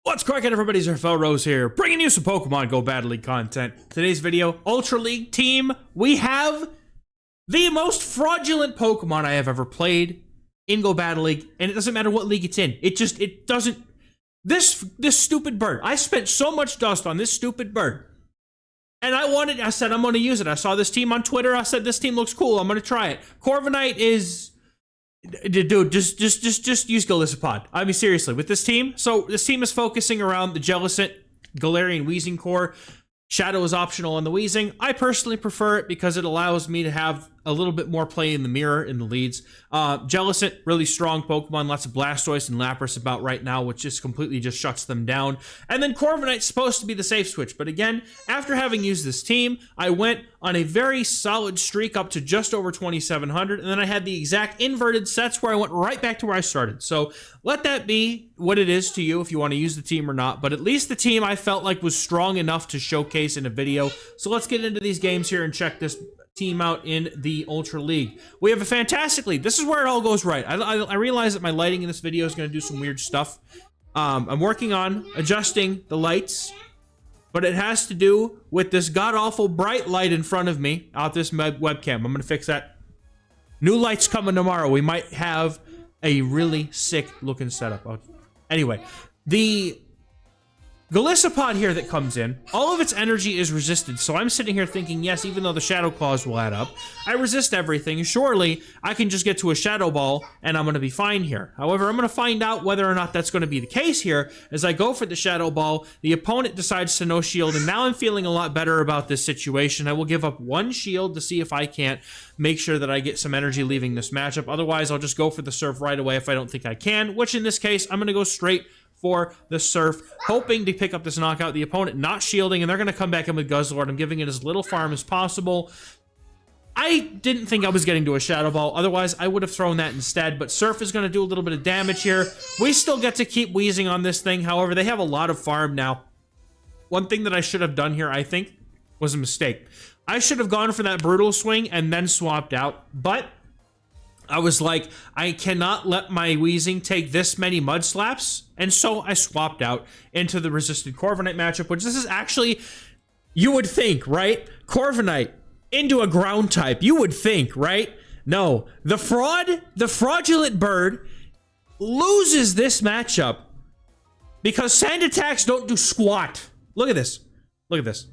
What's cracking, everybody? XehrFelrose here, bringing you some Pokemon Go Battle League content. Today's video, Ultra League team, we have the most fraudulent Pokemon I have ever played in Go Battle League, and it doesn't matter what league it's in. It doesn't. This stupid bird. I spent so much dust on this stupid bird, and I said I'm going to use it. I saw this team on Twitter. I said this team looks cool. I'm going to try it. Corviknight is. Dude, just use Golisopod. I mean, seriously, with this team. So this team is focusing around the Jellicent, Galarian Weezing core. Shadow is optional on the Weezing. I personally prefer it because it allows me to have a little bit more play in the mirror in the leads. Jellicent, really strong Pokemon. Lots of Blastoise and Lapras about right now, which just completely just shuts them down. And then Corviknight's supposed to be the safe switch. But again, after having used this team, I went on a very solid streak up to just over 2,700. And then I had the exact inverted sets where I went right back to where I started. So let that be what it is to you if you want to use the team or not. But at least the team I felt like was strong enough to showcase in a video. So let's get into these games here and check this team out in the Ultra League. We have a fantastic league. This is where it all goes right. I realize that my lighting in this video is going to do some weird stuff. I'm working on adjusting the lights, but it has to do with this god-awful bright light in front of me out this webcam. I'm going to fix that. New lights coming tomorrow. We might have a really sick looking setup. Anyway, the Golisopod here that comes in, all of its energy is resisted, so I'm sitting here thinking, yes, even though the Shadow Claws will add up, I resist everything. Surely, I can just get to a Shadow Ball, and I'm going to be fine here. However, I'm going to find out whether or not that's going to be the case here. As I go for the Shadow Ball, the opponent decides to no shield, and now I'm feeling a lot better about this situation. I will give up one shield to see if I can't make sure that I get some energy leaving this matchup. Otherwise, I'll just go for the Surf right away if I don't think I can, which in this case, I'm going to go straight for the Surf, hoping to pick up this knockout. The opponent not shielding, and they're going to come back in with Guzzlord. I'm giving it as little farm as possible. I didn't think I was getting to a Shadow Ball. Otherwise, I would have thrown that instead, but Surf is going to do a little bit of damage here. We still get to keep Weezing on this thing. However, they have a lot of farm now. One thing that I should have done here, I think, was a mistake. I should have gone for that Brutal Swing and then swapped out, but I was like, I cannot let my Weezing take this many Mud Slaps, and so I swapped out into the resisted Corviknight matchup, which this is actually, you would think, right? Corviknight into a ground type, you would think, right? No, the fraudulent bird loses this matchup because sand attacks don't do squat. Look at this. Look at this.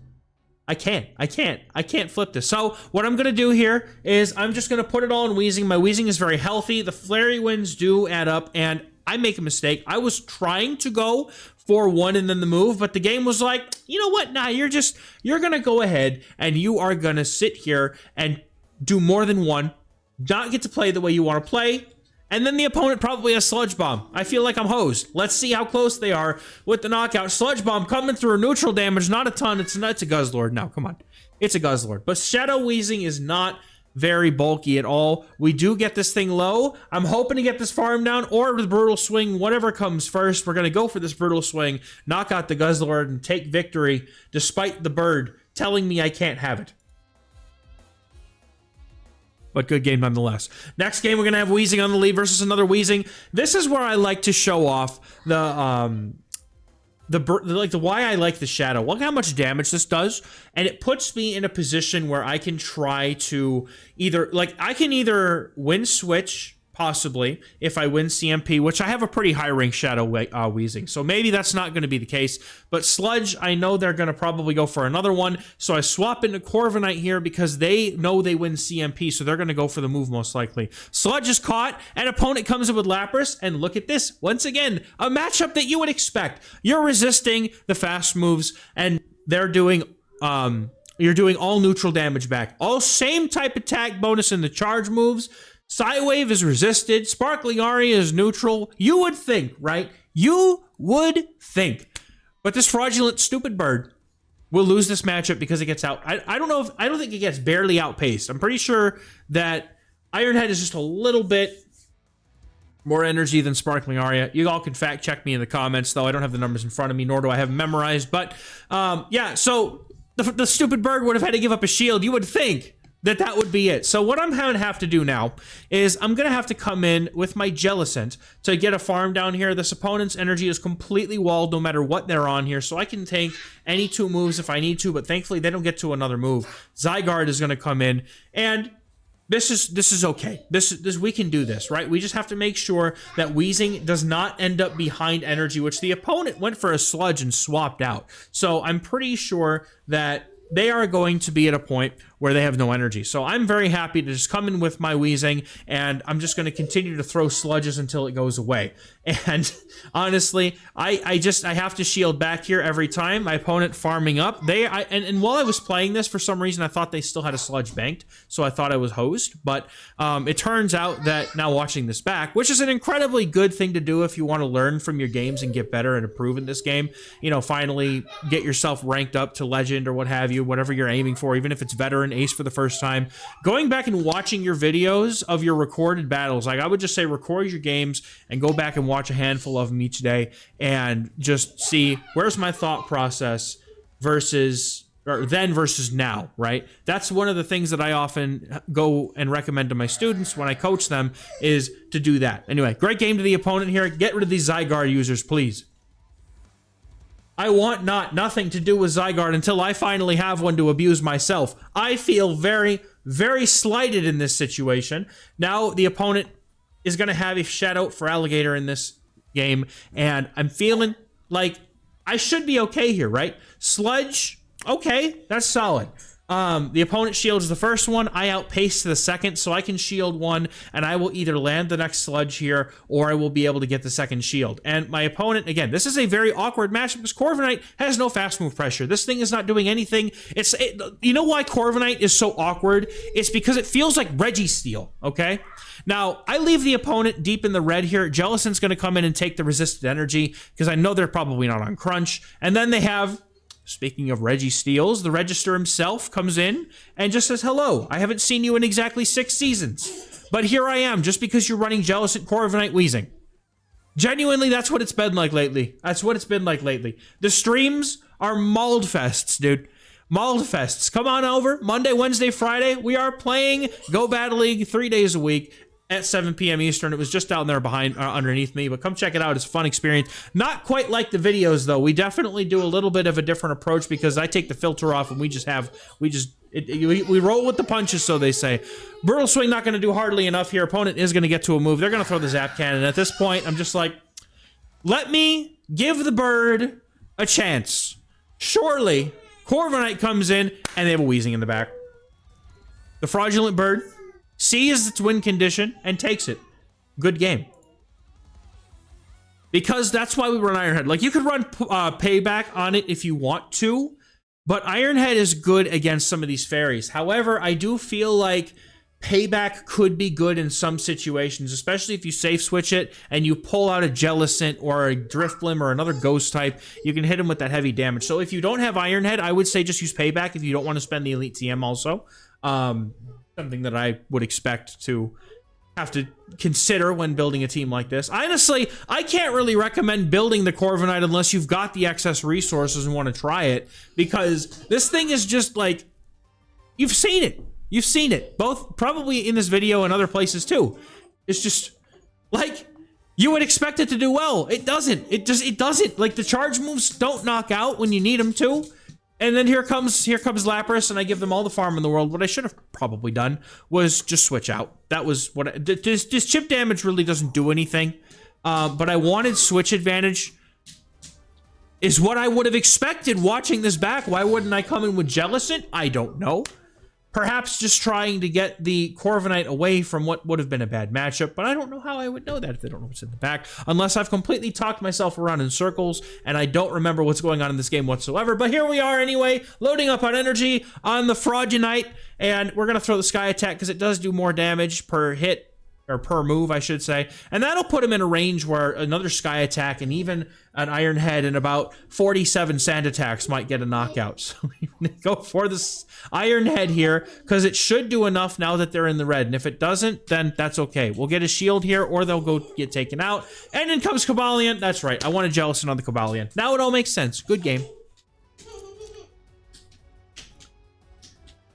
I can't flip this. So what I'm going to do here is I'm just going to put it all in Weezing. My Weezing is very healthy. The Flurry Winds do add up, and I make a mistake. I was trying to go for one and then the move, but the game was like, you know what? Nah, you're going to go ahead and you are going to sit here and do more than one, not get to play the way you want to play. And then the opponent probably has Sludge Bomb. I feel like I'm hosed. Let's see how close they are with the knockout. Sludge Bomb coming through neutral damage, not a ton. It's a Guzzlord. No, come on. It's a Guzzlord. But Shadow Weezing is not very bulky at all. We do get this thing low. I'm hoping to get this farm down or with Brutal Swing, whatever comes first. We're going to go for this Brutal Swing, knock out the Guzzlord, and take victory despite the bird telling me I can't have it. But good game nonetheless. Next game, we're going to have Weezing on the lead versus another Weezing. This is where I like to show off the why I like the Shadow. Look how much damage this does. And it puts me in a position where I can try to I can either win switch, possibly, if I win CMP, which I have a pretty high rank Shadow Weezing. So maybe that's not going to be the case. But Sludge, I know they're going to probably go for another one. So I swap into Corviknight here because they know they win CMP. So they're going to go for the move most likely. Sludge is caught, and opponent comes in with Lapras. And look at this. Once again, a matchup that you would expect. You're resisting the fast moves, and they're doing you're doing all neutral damage back. All same type attack bonus in the charge moves. Psywave is resisted. Sparkling Aria is neutral. You would think, right? You would think. But this fraudulent stupid bird will lose this matchup because it gets out. I don't think it gets barely outpaced. I'm pretty sure that Ironhead is just a little bit more energy than Sparkling Aria. You all can fact check me in the comments, though. I don't have the numbers in front of me, nor do I have them memorized. But yeah, so the stupid bird would have had to give up a shield. You would think. that would be it. So what I'm going to have to do now is I'm going to have to come in with my Jellicent to get a farm down here. This opponent's energy is completely walled no matter what they're on here, so I can take any 2 moves if I need to, but thankfully they don't get to another move. Zygarde is going to come in, and this is okay. This we can do this, right? We just have to make sure that Weezing does not end up behind energy, which the opponent went for a Sludge and swapped out. So I'm pretty sure that they are going to be at a point where they have no energy. So I'm very happy to just come in with my Weezing, and I'm just going to continue to throw sludges until it goes away. And honestly, I have to shield back here every time. My opponent farming up. And while I was playing this, for some reason, I thought they still had a sludge banked, so I thought I was hosed. But it turns out that now watching this back, which is an incredibly good thing to do if you want to learn from your games and get better and improve in this game, you know, finally get yourself ranked up to legend or what have you, whatever you're aiming for, even if it's veteran, ace for the first time. Going back and watching your videos of your recorded battles, like I would just say record your games and go back and watch a handful of them each day and just see where's my thought process versus now, right? That's one of the things that I often go and recommend to my students when I coach them, is to do that. Anyway, great game to the opponent here. Get rid of these Zygarde users, please. I want nothing to do with Zygarde until I finally have one to abuse myself. I feel very, very slighted in this situation. Now the opponent is going to have a Shadow for Alligator in this game, and I'm feeling like I should be okay here, right? Sludge, okay, that's solid. The opponent shields the first one, I outpace the second, so I can shield one, and I will either land the next sludge here, or I will be able to get the second shield. And my opponent, again, this is a very awkward matchup because Corviknight has no fast move pressure. This thing is not doing anything. You know why Corviknight is so awkward? It's because it feels like Registeel, okay? Now, I leave the opponent deep in the red here. Jellicent's going to come in and take the resisted energy because I know they're probably not on crunch. And then they have, speaking of Registeels, the Register himself comes in and just says, hello, I haven't seen you in exactly 6 seasons, but here I am just because you're running Jellicent, Corviknight, Weezing. Genuinely, that's what it's been like lately. That's what it's been like lately. The streams are mauled fests, dude. Mauled fests. Come on over. Monday, Wednesday, Friday. We are playing Go Battle League 3 days a week at 7 p.m. Eastern. It was just down there behind, underneath me, but come check it out. It's a fun experience. Not quite like the videos, though. We definitely do a little bit of a different approach because I take the filter off and we roll with the punches, so they say. Brutal Swing not going to do hardly enough here. Opponent is going to get to a move. They're going to throw the Zap Cannon. At this point, I'm just like, let me give the bird a chance. Surely, Corviknight comes in and they have a Weezing in the back. The fraudulent bird sees its win condition and takes it. Good game. Because that's why we run Ironhead. Like, you could run Payback on it if you want to, but Ironhead is good against some of these fairies. However, I do feel like Payback could be good in some situations, especially if you safe switch it and you pull out a Jellicent or a Drifblim or another ghost type. You can hit him with that heavy damage. So if you don't have Ironhead, I would say just use Payback if you don't want to spend the Elite TM also. Something that I would expect to have to consider when building a team like this. Honestly, I can't really recommend building the Corviknight unless you've got the excess resources and want to try it, because this thing is just like, you've seen it. You've seen it, both probably in this video and other places too. It's just like, you would expect it to do well. It doesn't. It doesn't. Like, the charge moves don't knock out when you need them to. And then here comes Lapras, and I give them all the farm in the world. What I should have probably done was just switch out. That was what this chip damage really doesn't do anything. But I wanted switch advantage is what I would have expected watching this back. Why wouldn't I come in with Jellicent? I don't know. Perhaps just trying to get the Corviknight away from what would have been a bad matchup, but I don't know how I would know that if they don't know what's in the back, unless I've completely talked myself around in circles, and I don't remember what's going on in this game whatsoever. But here we are anyway, loading up on energy on the Fraudulent, and we're going to throw the Sky Attack because it does do more damage per hit, or per move, I should say. And that'll put him in a range where another Sky Attack and even an Iron Head and about 47 Sand Attacks might get a knockout. So we go for this Iron Head here, because it should do enough now that they're in the red. And if it doesn't, then that's okay. We'll get a shield here, or they'll go get taken out. And then comes Cobalion. That's right. I wanted Jellicent on the Cobalion. Now it all makes sense. Good game.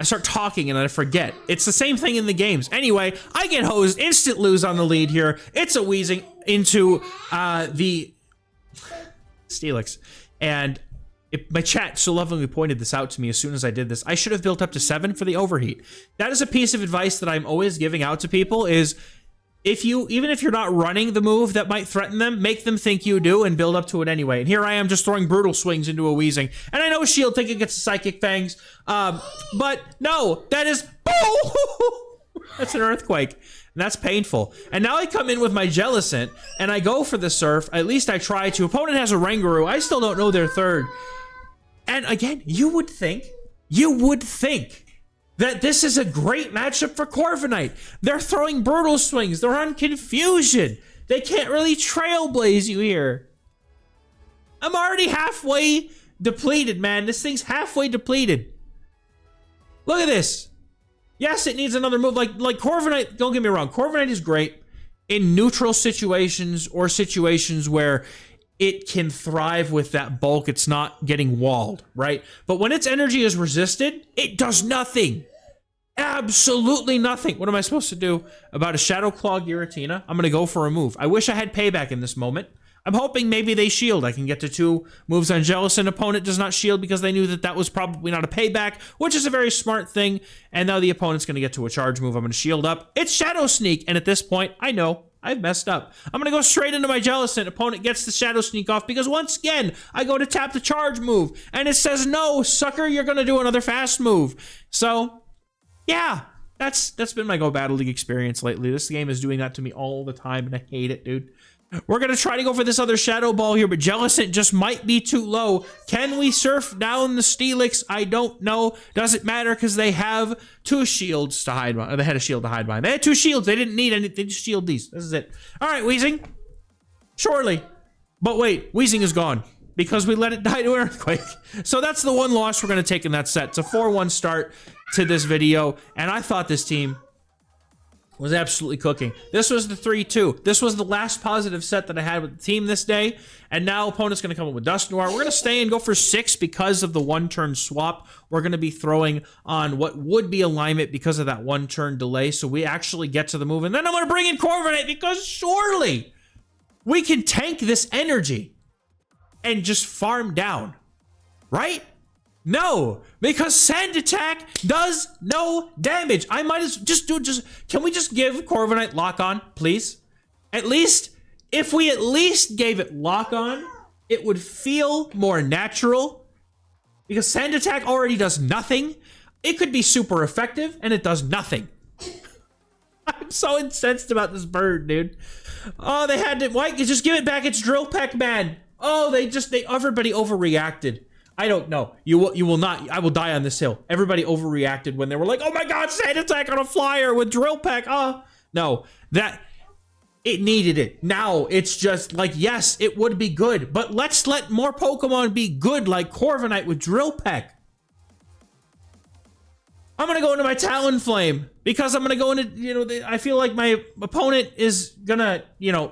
I start talking and I forget. It's the same thing in the games. Anyway, I get hosed, instant lose on the lead here. It's a Weezing into the Steelix. And my chat so lovingly pointed this out to me as soon as I did this. I should have built up to 7 for the overheat. That is a piece of advice that I'm always giving out to people is even if you're not running the move that might threaten them, make them think you do and build up to it anyway. And here I am just throwing brutal swings into a Weezing. And I know Shield thinking it's a Psychic Fangs, but no, that is, that's an Earthquake. And that's painful. And now I come in with my Jellicent, and I go for the Surf. At least I try to. Opponent has a Rangaroo. I still don't know their third. And again, you would think that this is a great matchup for Corviknight. They're throwing brutal swings. They're on Confusion. They can't really trailblaze you here. I'm already halfway depleted, man. This thing's halfway depleted. Look at this. Yes, it needs another move. Like Corviknight, don't get me wrong. Corviknight is great in neutral situations or situations where it can thrive with that bulk. It's not getting walled, right? But when its energy is resisted, it does nothing. Absolutely nothing. What am I supposed to do about a Shadow Claw Giratina? I'm going to go for a move. I wish I had payback in this moment. I'm hoping maybe they shield. I can get to 2 moves on Jellicent. Opponent does not shield because they knew that that was probably not a payback, which is a very smart thing. And now the opponent's going to get to a charge move. I'm going to shield up. It's Shadow Sneak. And at this point, I know I've messed up. I'm going to go straight into my Jellicent. Opponent gets the Shadow Sneak off because once again, I go to tap the charge move. And it says, no, sucker, you're going to do another fast move. So, yeah, that's been my Go Battle League experience lately. This game is doing that to me all the time, and I hate it, dude. We're going to try to go for this other Shadow Ball here, but Jellicent just might be too low. Can we surf down the Steelix? I don't know. Doesn't matter because they have 2 shields to hide behind. They had a shield to hide behind. They had 2 shields. They didn't need anything. They just shield these. This is it. All right, Weezing. Surely. But wait, Weezing is gone because we let it die to an Earthquake. So that's the one loss we're going to take in that set. It's a 4-1 start to this video, and I thought this team was absolutely cooking. This was the 3-2. This was the last positive set that I had with the team this day, and now opponent's going to come up with Dusknoir. We're going to stay and go for 6 because of the 1-turn swap. We're going to be throwing on what would be alignment because of that 1-turn delay, so we actually get to the move, and then I'm going to bring in Corviknight because surely we can tank this energy and just farm down, right? No, because Sand Attack does no damage. I might as can we just give Corviknight Lock On, please? At least, if we at least gave it Lock On, it would feel more natural. Because Sand Attack already does nothing. It could be super effective, and it does nothing. I'm so incensed about this bird, dude. Oh, they had to, why? Just give it back its Drill Peck, man. Oh, everybody overreacted. I don't know. You will not. I will die on this hill. Everybody overreacted when they were like, "Oh my God, Sand Attack on a flyer with Drill Peck." Oh no, it needed it. Now it's just like, yes, it would be good, but let's let more Pokemon be good, like Corviknight with Drill Peck. I'm gonna go into my Talonflame because I'm gonna go into, I feel like my opponent is gonna,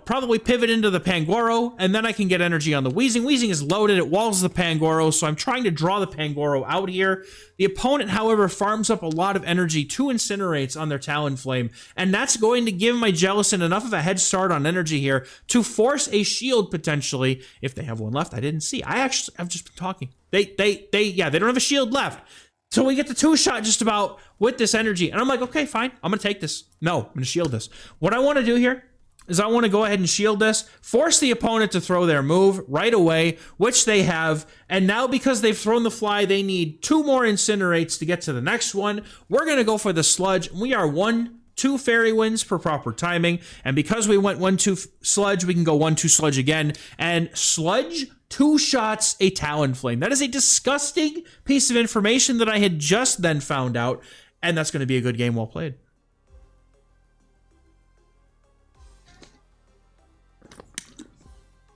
probably pivot into the Pangoro, and then I can get energy on the Weezing. Weezing is loaded, it walls the Pangoro, so I'm trying to draw the Pangoro out here. The opponent, however, farms up a lot of energy, 2 Incinerates on their Talonflame, and that's going to give my Jellicent enough of a head start on energy here to force a shield potentially, if they have one left. I didn't see. I've just been talking. They don't have a shield left. So we get the 2-shot just about with this energy. And I'm like, okay, fine. I'm going to take this. No, I'm going to shield this. What I want to do here is I want to go ahead and shield this, force the opponent to throw their move right away, which they have. And now because they've thrown the fly, they need 2 more Incinerates to get to the next one. We're going to go for the Sludge. We are 1-2 Fairy Winds per proper timing. And because we went 1-2 Sludge, we can go 1-2 Sludge again. And Sludge 2 shots a Talonflame. That is a disgusting piece of information that I had just then found out, and that's going to be a good game well played.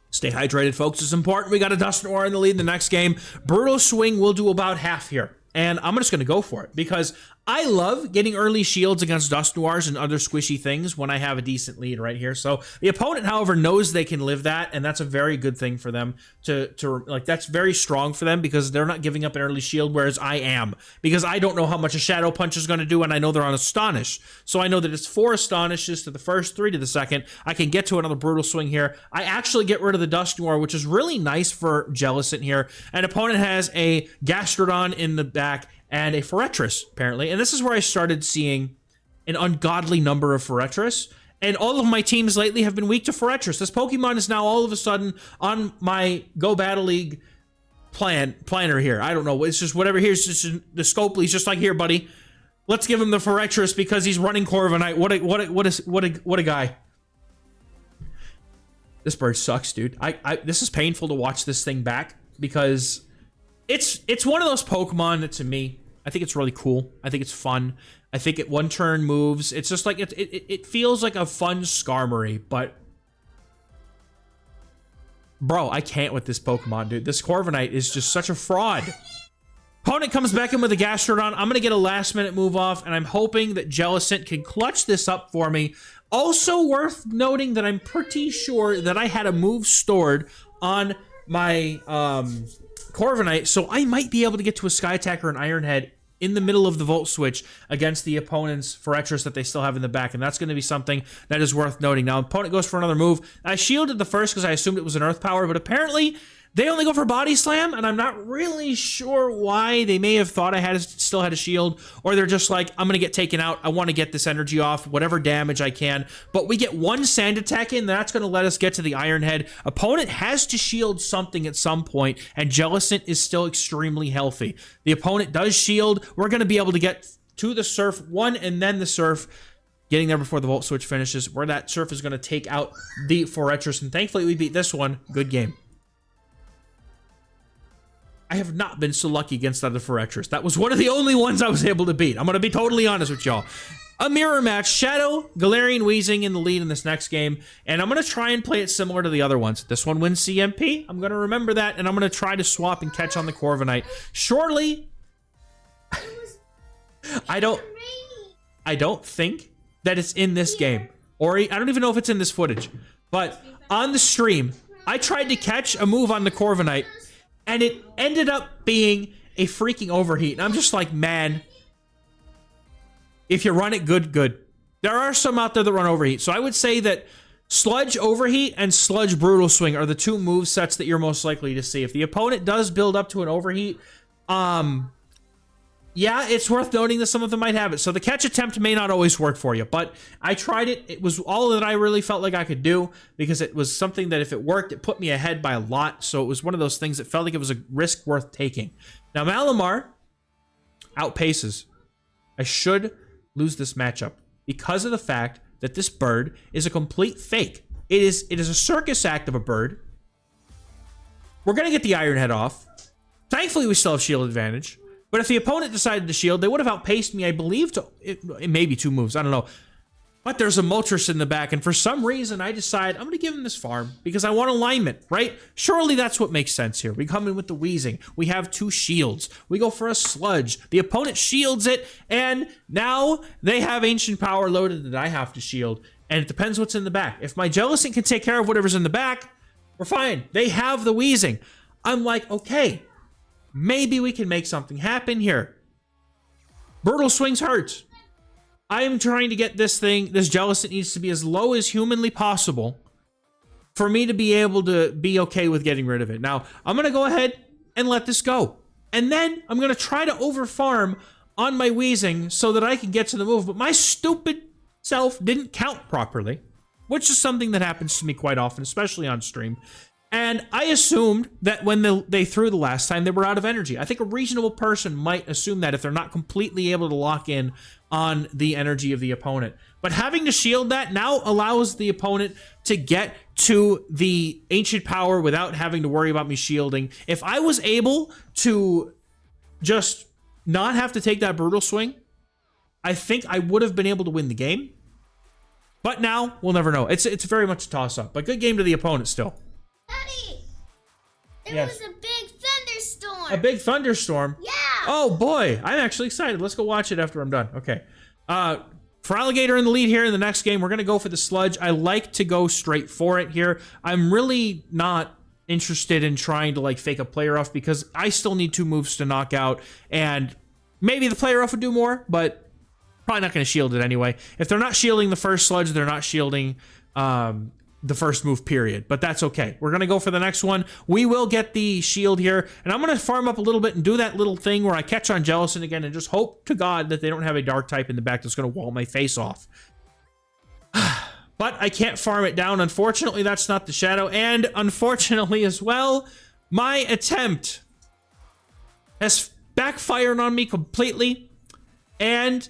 Stay hydrated, folks. It's important. We got a Dusknoir in the lead in the next game. Brutal Swing will do about half here, and I'm just going to go for it because I love getting early shields against Dust Noirs and other squishy things when I have a decent lead right here. So the opponent, however, knows they can live that, and that's a very good thing for them to like, that's very strong for them because they're not giving up an early shield, whereas I am. Because I don't know how much a Shadow Punch is going to do, and I know they're on Astonish. So I know that it's 4 Astonishes to the first, 3 to the second. I can get to another Brutal Swing here. I actually get rid of the Dust Noir, which is really nice for Jellicent here. An opponent has a Gastrodon in the back, and a Forretress, apparently. And this is where I started seeing an ungodly number of Forretress. And all of my teams lately have been weak to Forretress. This Pokemon is now all of a sudden on my Go Battle League planner here. I don't know. It's just whatever. Here's just the Scopely's just like, here, buddy. Let's give him the Forretress because he's running Corviknight. What a guy. This bird sucks, dude. This is painful to watch this thing back because it's one of those Pokemon that, to me, I think it's really cool. I think it's fun. I think it one-turn moves. It's just like, it feels like a fun Skarmory, but bro, I can't with this Pokemon, dude. This Corviknight is just such a fraud. Opponent comes back in with a Gastrodon. I'm going to get a last-minute move off, and I'm hoping that Jellicent can clutch this up for me. Also worth noting that I'm pretty sure that I had a move stored on my Corviknight, so I might be able to get to a Sky Attack or an Iron Head in the middle of the Volt Switch against the opponent's Forretress that they still have in the back, and that's going to be something that is worth noting. Now, opponent goes for another move. I shielded the first because I assumed it was an Earth Power, but apparently they only go for Body Slam, and I'm not really sure why. They may have thought I still had a shield, or they're just like, I'm going to get taken out. I want to get this energy off, whatever damage I can. But we get one Sand Attack in. That's going to let us get to the Iron Head. Opponent has to shield something at some point, and Jellicent is still extremely healthy. The opponent does shield. We're going to be able to get to the Surf 1 and then the Surf, getting there before the Volt Switch finishes, where that Surf is going to take out the Forretress. And thankfully, we beat this one. Good game. I have not been so lucky against other Forretress. That was one of the only ones I was able to beat. I'm going to be totally honest with y'all. A mirror match. Shadow, Galarian, Weezing in the lead in this next game. And I'm going to try and play it similar to the other ones. This one wins CMP. I'm going to remember that. And I'm going to try to swap and catch on the Corviknight. Surely, I don't think that it's in this game. Or I don't even know if it's in this footage. But on the stream, I tried to catch a move on the Corviknight, and it ended up being a freaking overheat. And I'm just like, man, if you run it good, good. There are some out there that run overheat. So I would say that Sludge Overheat and Sludge Brutal Swing are the two move sets that you're most likely to see. If the opponent does build up to an overheat, yeah, it's worth noting that some of them might have it. So the catch attempt may not always work for you, but I tried it. It was all that I really felt like I could do because it was something that if it worked, it put me ahead by a lot. So it was one of those things that felt like it was a risk worth taking. Now, Malamar outpaces. I should lose this matchup because of the fact that this bird is a complete fake. It is a circus act of a bird. We're going to get the Iron Head off. Thankfully, we still have shield advantage. But if the opponent decided to shield, they would have outpaced me, I believe, to it may be 2 moves. I don't know. But there's a Moltres in the back, and for some reason, I decide I'm going to give him this farm because I want alignment, right? Surely that's what makes sense here. We come in with the Weezing. We have 2 shields. We go for a Sludge. The opponent shields it, and now they have Ancient Power loaded that I have to shield, and it depends what's in the back. If my Jellicent can take care of whatever's in the back, we're fine. They have the Weezing. I'm like, okay, maybe we can make something happen here. Brutal Swings hurt. I am trying to get this Jellicent needs to be as low as humanly possible for me to be able to be okay with getting rid of it. Now, I'm going to go ahead and let this go. And then I'm going to try to overfarm on my Weezing so that I can get to the move. But my stupid self didn't count properly, which is something that happens to me quite often, especially on stream. And I assumed that when they threw the last time, they were out of energy. I think a reasonable person might assume that if they're not completely able to lock in on the energy of the opponent. But having to shield that now allows the opponent to get to the Ancient Power without having to worry about me shielding. If I was able to just not have to take that Brutal Swing, I think I would have been able to win the game. But now, we'll never know. It's very much a toss-up. But good game to the opponent still. Daddy, there was a big thunderstorm. A big thunderstorm? Yeah. Oh boy, I'm actually excited. Let's go watch it after I'm done. Okay. For Alligator in the lead here in the next game, we're going to go for the Sludge. I like to go straight for it here. I'm really not interested in trying to like fake a player off because I still need 2 moves to knock out, and maybe the player off would do more, but probably not going to shield it anyway. If they're not shielding the first Sludge, they're not shielding the first move, period. But that's okay. We're going to go for the next one. We will get the shield here, and I'm going to farm up a little bit and do that little thing where I catch on Jellicent again and just hope to God that they don't have a dark type in the back that's going to wall my face off. But I can't farm it down. Unfortunately, that's not the Shadow. And unfortunately as well, my attempt has backfired on me completely. And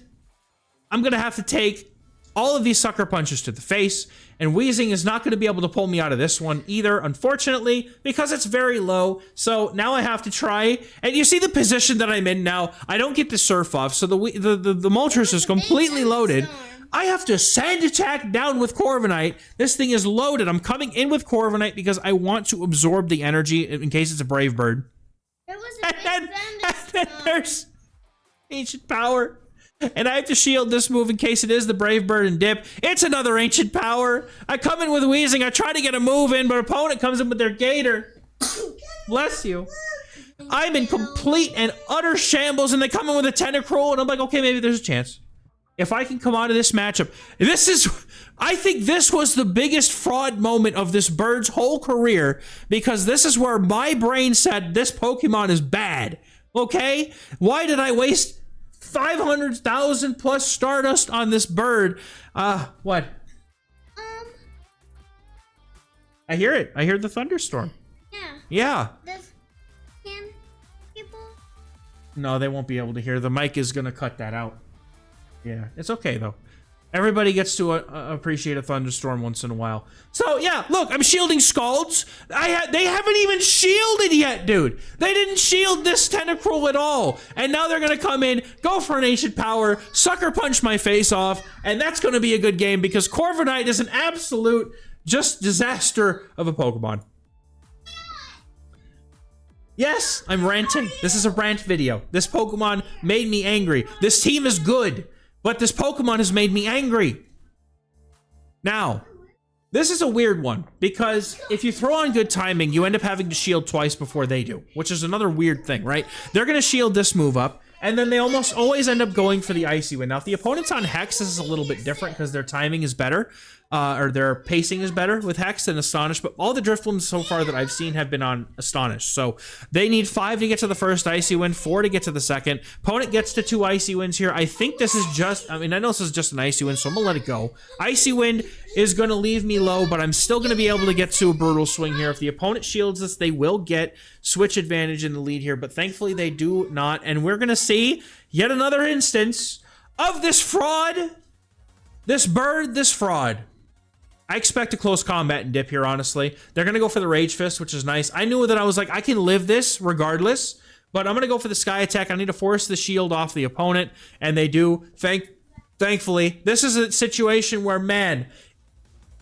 I'm going to have to take all of these sucker punches to the face. And Weezing is not going to be able to pull me out of this one either, unfortunately, because it's very low. So now I have to try. And you see the position that I'm in now. I don't get the surf off. So the Moltres is completely loaded. I have to sand attack down with Corviknight. This thing is loaded. I'm coming in with Corviknight because I want to absorb the energy in case it's a Brave Bird. There was a and then there's Ancient Power. And I have to shield this move in case it is the Brave Bird and dip. It's another Ancient Power. I come in with Weezing. I try to get a move in, but opponent comes in with their Gator. Bless you. I'm in complete and utter shambles, and they come in with a Tentacruel, and I'm like, okay, maybe there's a chance. If I can come out of this matchup, I think this was the biggest fraud moment of this bird's whole career, because this is where my brain said this Pokemon is bad, okay? Why did I waste 500,000 plus Stardust on this bird? What? I hear it. I hear the thunderstorm. Yeah. Can people? No, they won't be able to hear. The mic is going to cut that out. Yeah, it's okay though. Everybody gets to appreciate a thunderstorm once in a while. So yeah, look, I'm shielding Scalds. They haven't even shielded yet, dude. They didn't shield this Tentacruel at all, and now they're gonna come in, go for an Ancient Power, sucker punch my face off, and that's gonna be a good game because Corviknight is an absolute just disaster of a Pokemon. Yes, I'm ranting. This is a rant video. This Pokemon made me angry. This team is good, but this Pokemon has made me angry. Now, this is a weird one, because if you throw on good timing, you end up having to shield twice before they do, which is another weird thing, right? They're going to shield this move up, and then they almost always end up going for the Icy Wind. Now, if the opponent's on Hex, this is a little bit different because their timing is better, or their pacing is better with Hex than Astonish, but all the Driftlums so far that I've seen have been on Astonish. So they need 5 to get to the first Icy Wind, 4 to get to the second. Opponent gets to 2 Icy Winds here. I think this is just, I know this is just an Icy Wind, so I'm gonna let it go. Icy Wind is gonna leave me low, but I'm still gonna be able to get to a Brutal Swing here. If the opponent shields this, they will get switch advantage in the lead here, but thankfully they do not, and we're gonna see yet another instance of this fraud. This bird, this fraud. I expect a close combat and dip here, honestly. They're going to go for the Rage Fist, which is nice. I knew that I was like, I can live this regardless, but I'm going to go for the Sky Attack. I need to force the shield off the opponent, and they do. Thankfully, this is a situation where, man,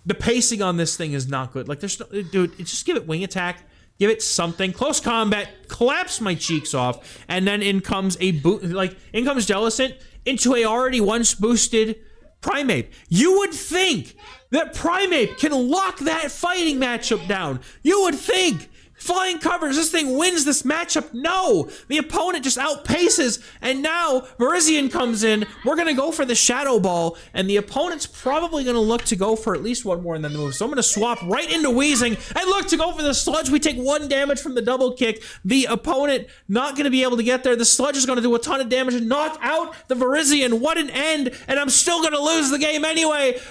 the pacing on this thing is not good. Like, there's no, dude, just give it Wing Attack. Give it something. Close combat, collapse my cheeks off, and then in comes in comes Jellicent into a already once boosted Primeape. You would think that Primeape can lock that fighting matchup down. You would think. Flying covers, this thing wins this matchup. No, the opponent just outpaces, and now Virizion comes in. We're going to go for the Shadow Ball, and the opponent's probably going to look to go for at least one more in the move. So I'm going to swap right into Weezing and look to go for the Sludge. We take 1 damage from the double kick. The opponent not going to be able to get there. The Sludge is going to do a ton of damage and knock out the Virizion. What an end, and I'm still going to lose the game anyway.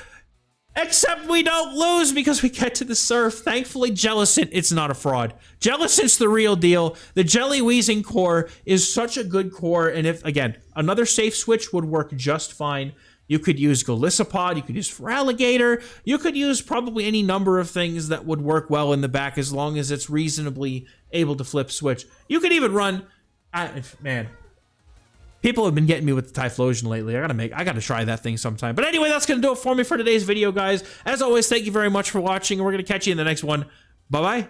Except we don't lose because we get to the Surf. Thankfully, Jellicent, it's not a fraud. Jellicent's the real deal. The Jelly Weezing core is such a good core, and if, again, another safe switch would work just fine. You could use Golisopod, you could use Feraligatr, you could use probably any number of things that would work well in the back as long as it's reasonably able to flip switch. You could even run, man. People have been getting me with the Typhlosion lately. I gotta try that thing sometime. But anyway, that's gonna do it for me for today's video, guys. As always, thank you very much for watching, and we're gonna catch you in the next one. Bye-bye.